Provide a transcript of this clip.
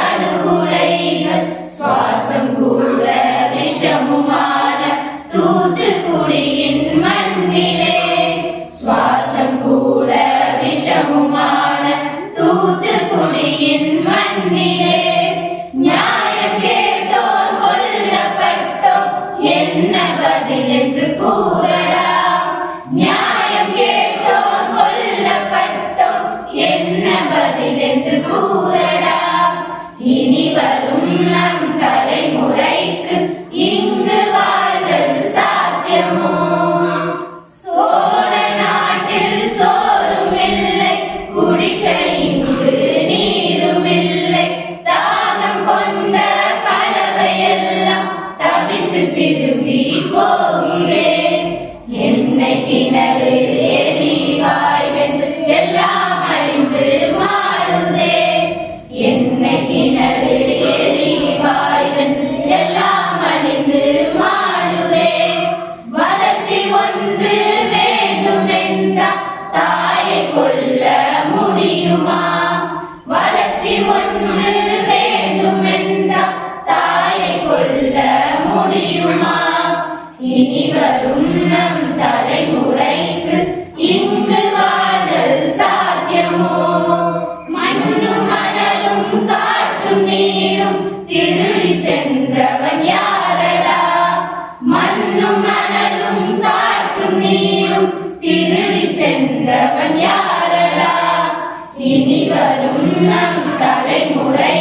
அணுகுலைகள் சுவாசம் கூட விஷமுமான தூத்துக்குடியின் மண்ணிலே சுவாசம் கூட விஷமுமான தூத்துக்குடியின் மண்ணிலே நியாயம் கேட்டோர் கொல்லப்பட்டோர் என்ன பதில் என்று கூறடா நியாயம் கேட்டோர் கொல்லப்பட்டோர் என்ன பதில் என்று கூறடா இனி வரும் நம் தலைமுறைக்கு இங்கு வாழ்தல் சாத்தியமோ சோழ நாட்டில் சோறுமில்லை குடிக்க இங்கு நீருமில்லை தாகம் கொண்ட பறவையெல்லாம் தவித்து திரும்பி போகிறேன் என்னை கிணறு எரிவாய் வென்று எல்லாம் அழிந்து மாறுதே என்னை கிணறு எரிவாய் வென்று எல்லாம் அழிந்து மாறுதே வளர்ச்சி ஒன்று வேண்டுமென்றால் தாயை கொல்ல முடியுமா வளர்ச்சி ஒன்று வேண்டுமென்றால் தாயை கொல்ல முடியுமா இனி வரும் நம் தலைமுறைக்கு இங்கு வாழ்தல் சாத்தியமோ மண்ணும் மணலும் காற்றும் நீரும் திருடி சென்றவன் யாரடா மண்ணும் மணலும் காற்றும் நீரும் திருடி சென்றவன் யாரடா இனி வரும் நம் தலைமுறை